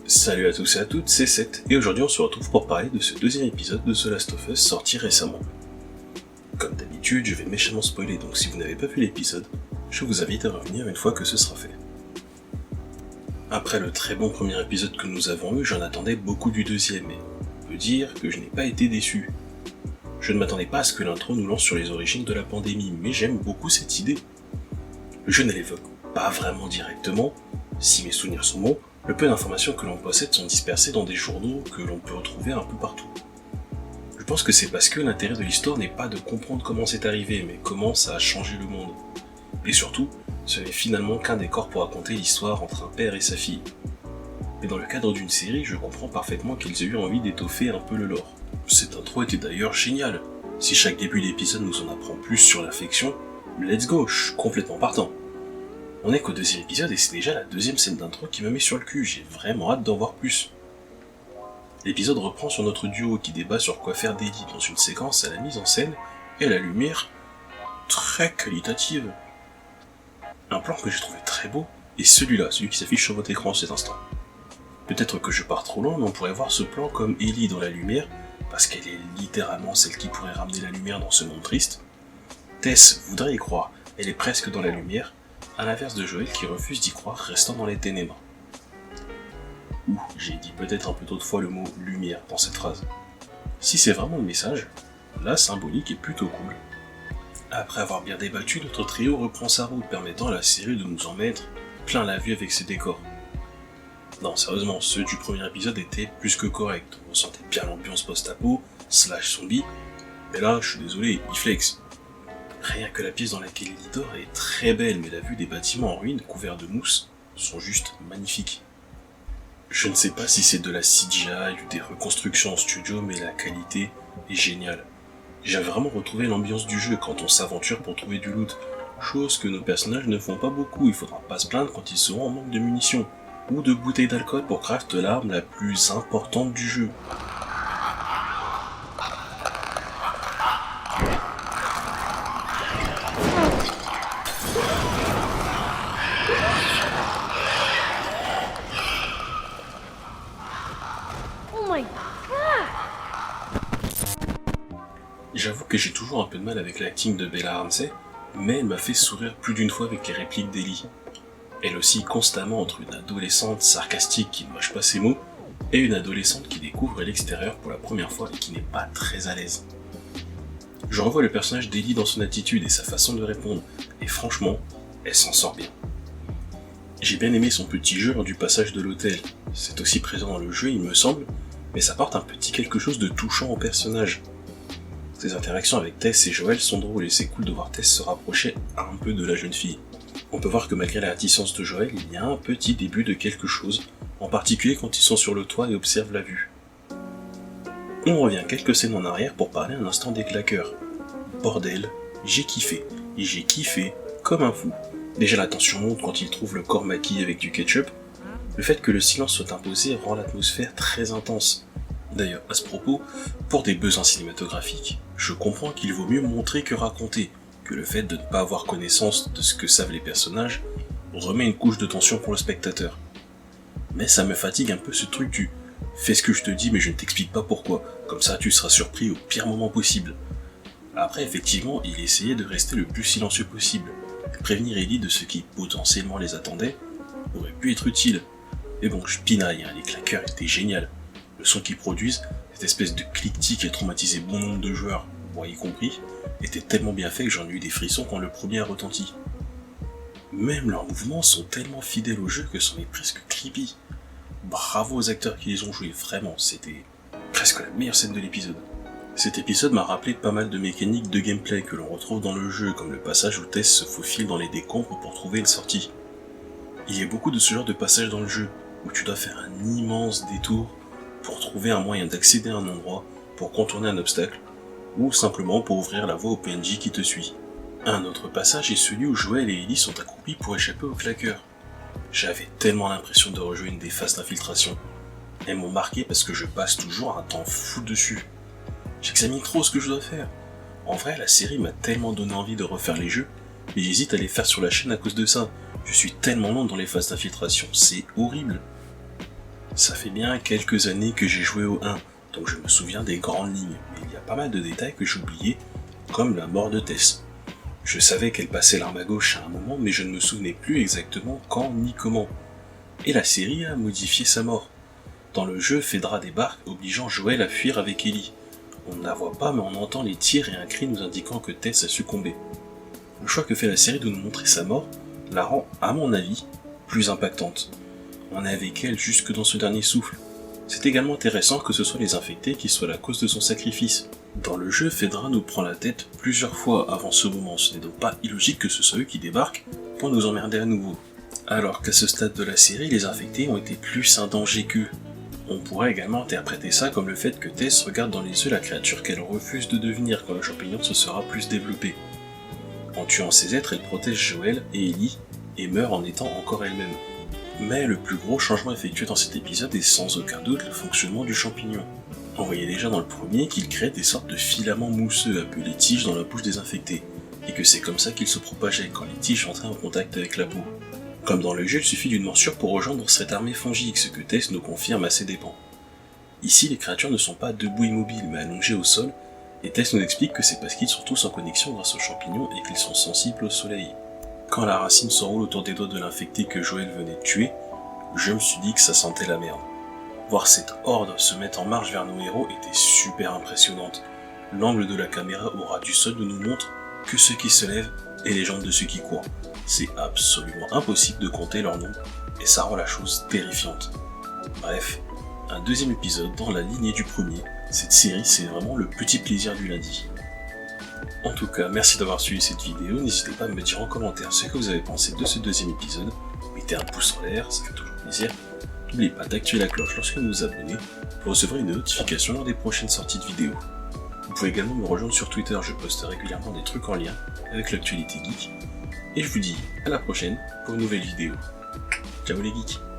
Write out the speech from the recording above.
Salut à tous et à toutes, c'est Seth, et aujourd'hui on se retrouve pour parler de ce deuxième épisode de The Last of Us sorti récemment. Comme d'habitude, je vais méchamment spoiler, donc si vous n'avez pas vu l'épisode, je vous invite à revenir une fois que ce sera fait. Après le très bon premier épisode que nous avons eu, j'en attendais beaucoup du deuxième, et on peut dire que je n'ai pas été déçu. Je ne m'attendais pas à ce que l'intro nous lance sur les origines de la pandémie, mais j'aime beaucoup cette idée. Le jeu ne l'évoque pas vraiment directement, si mes souvenirs sont bons. Le peu d'informations que l'on possède sont dispersées dans des journaux que l'on peut retrouver un peu partout. Je pense que c'est parce que l'intérêt de l'histoire n'est pas de comprendre comment c'est arrivé, mais comment ça a changé le monde. Et surtout, ce n'est finalement qu'un décor pour raconter l'histoire entre un père et sa fille. Mais dans le cadre d'une série, je comprends parfaitement qu'ils aient eu envie d'étoffer un peu le lore. Cette intro était d'ailleurs géniale. Si chaque début d'épisode nous en apprend plus sur l'affection, let's go, je suis complètement partant. On est qu'au deuxième épisode et c'est déjà la deuxième scène d'intro qui me met sur le cul, j'ai vraiment hâte d'en voir plus. L'épisode reprend sur notre duo qui débat sur quoi faire d'Ellie dans une séquence à la mise en scène et à la lumière très qualitative. Un plan que j'ai trouvé très beau est celui-là, celui qui s'affiche sur votre écran à cet instant. Peut-être que je pars trop loin, mais on pourrait voir ce plan comme Ellie dans la lumière, parce qu'elle est littéralement celle qui pourrait ramener la lumière dans ce monde triste. Tess voudrait y croire, elle est presque dans la lumière, à l'inverse de Joël qui refuse d'y croire, restant dans les ténèbres. Ouh, j'ai dit peut-être un peu trop de fois le mot « lumière » dans cette phrase. Si c'est vraiment le message, la symbolique est plutôt cool. Après avoir bien débattu, notre trio reprend sa route, permettant à la série de nous en mettre plein la vue avec ses décors. Non, sérieusement, ceux du premier épisode étaient plus que corrects, on sentait bien l'ambiance post-apo, / zombie, mais là, je suis désolé, il flex. Rien que la pièce dans laquelle il dort est très belle, mais la vue des bâtiments en ruine couverts de mousse sont juste magnifiques. Je ne sais pas si c'est de la CGI ou des reconstructions en studio, mais la qualité est géniale. J'ai vraiment retrouvé l'ambiance du jeu quand on s'aventure pour trouver du loot, chose que nos personnages ne font pas beaucoup, il faudra pas se plaindre quand ils seront en manque de munitions, ou de bouteilles d'alcool pour craft l'arme la plus importante du jeu. J'avoue que j'ai toujours un peu de mal avec l'acting de Bella Ramsey, mais elle m'a fait sourire plus d'une fois avec les répliques d'Ellie. Elle oscille constamment entre une adolescente sarcastique qui ne mâche pas ses mots, et une adolescente qui découvre l'extérieur pour la première fois et qui n'est pas très à l'aise. Je revois le personnage d'Ellie dans son attitude et sa façon de répondre, et franchement, elle s'en sort bien. J'ai bien aimé son petit jeu lors du passage de l'hôtel, c'est aussi présent dans le jeu il me semble, mais ça apporte un petit quelque chose de touchant au personnage. Ses interactions avec Tess et Joël sont drôles et c'est cool de voir Tess se rapprocher un peu de la jeune fille. On peut voir que malgré la réticence de Joël, il y a un petit début de quelque chose, en particulier quand ils sont sur le toit et observent la vue. On revient quelques scènes en arrière pour parler un instant des claqueurs. Bordel, j'ai kiffé, et j'ai kiffé comme un fou. Déjà la tension monte quand ils trouvent le corps maquillé avec du ketchup. Le fait que le silence soit imposé rend l'atmosphère très intense. D'ailleurs, à ce propos, pour des besoins cinématographiques, je comprends qu'il vaut mieux montrer que raconter, que le fait de ne pas avoir connaissance de ce que savent les personnages remet une couche de tension pour le spectateur. Mais ça me fatigue un peu ce truc du « fais ce que je te dis mais je ne t'explique pas pourquoi, comme ça tu seras surpris au pire moment possible ». Après effectivement, il essayait de rester le plus silencieux possible. Prévenir Ellie de ce qui potentiellement les attendait aurait pu être utile. Mais bon, je pinaille, les claqueurs étaient géniales. Le son qu'ils produisent, cette espèce de cliquetis qui a traumatisé bon nombre de joueurs, moi y compris, était tellement bien fait que j'en ai eu des frissons quand le premier a retenti. Même leurs mouvements sont tellement fidèles au jeu que c'en est presque creepy. Bravo aux acteurs qui les ont joués, vraiment, c'était presque la meilleure scène de l'épisode. Cet épisode m'a rappelé pas mal de mécaniques de gameplay que l'on retrouve dans le jeu, comme le passage où Tess se faufile dans les décombres pour trouver une sortie. Il y a beaucoup de ce genre de passages dans le jeu, où tu dois faire un immense détour pour trouver un moyen d'accéder à un endroit, pour contourner un obstacle, ou simplement pour ouvrir la voie au PNJ qui te suit. Un autre passage est celui où Joël et Ellie sont accroupis pour échapper aux claqueurs. J'avais tellement l'impression de rejouer une des phases d'infiltration. Elles m'ont marqué parce que je passe toujours un temps fou dessus. J'examine trop ce que je dois faire. En vrai, la série m'a tellement donné envie de refaire les jeux, mais j'hésite à les faire sur la chaîne à cause de ça. Je suis tellement lent dans les phases d'infiltration, c'est horrible. Ça fait bien quelques années que j'ai joué au 1, donc je me souviens des grandes lignes, mais il y a pas mal de détails que j'oubliais, comme la mort de Tess. Je savais qu'elle passait l'arme à gauche à un moment, mais je ne me souvenais plus exactement quand ni comment. Et la série a modifié sa mort. Dans le jeu, Phaedra débarque, obligeant Joel à fuir avec Ellie. On ne la voit pas, mais on entend les tirs et un cri nous indiquant que Tess a succombé. Le choix que fait la série de nous montrer sa mort la rend, à mon avis, plus impactante. On est avec elle jusque dans ce dernier souffle. C'est également intéressant que ce soit les infectés qui soient la cause de son sacrifice. Dans le jeu, Phaedra nous prend la tête plusieurs fois avant ce moment, ce n'est donc pas illogique que ce soit eux qui débarquent pour nous emmerder à nouveau. Alors qu'à ce stade de la série, les infectés ont été plus un danger qu'eux. On pourrait également interpréter ça comme le fait que Tess regarde dans les yeux la créature qu'elle refuse de devenir quand le champignon se sera plus développé. En tuant ces êtres, elle protège Joel et Ellie, et meurt en étant encore elle-même. Mais le plus gros changement effectué dans cet épisode est sans aucun doute le fonctionnement du champignon. On voyait déjà dans le premier qu'il crée des sortes de filaments mousseux appelés tiges dans la bouche des infectés, et que c'est comme ça qu'il se propageait quand les tiges entraient en contact avec la peau. Comme dans le jeu, il suffit d'une morsure pour rejoindre cette armée fongique, ce que Tess nous confirme à ses dépens. Ici, les créatures ne sont pas debout immobiles, mais allongées au sol, et Tess nous explique que c'est parce qu'ils sont tous en connexion grâce aux champignons et qu'ils sont sensibles au soleil. Quand la racine s'enroule autour des doigts de l'infecté que Joel venait de tuer, je me suis dit que ça sentait la merde. Voir cette horde se mettre en marche vers nos héros était super impressionnante. L'angle de la caméra au ras du sol nous montre que ceux qui se lèvent et les jambes de ceux qui courent. C'est absolument impossible de compter leur nom, et ça rend la chose terrifiante. Bref, un deuxième épisode dans la lignée du premier, cette série c'est vraiment le petit plaisir du lundi. En tout cas, merci d'avoir suivi cette vidéo, n'hésitez pas à me dire en commentaire ce que vous avez pensé de ce deuxième épisode, mettez un pouce en l'air, ça fait toujours plaisir. N'oubliez pas d'activer la cloche lorsque vous vous abonnez pour recevoir une notification lors des prochaines sorties de vidéos. Vous pouvez également me rejoindre sur Twitter, je poste régulièrement des trucs en lien avec l'actualité geek. Et je vous dis à la prochaine pour une nouvelle vidéo. Ciao les geeks!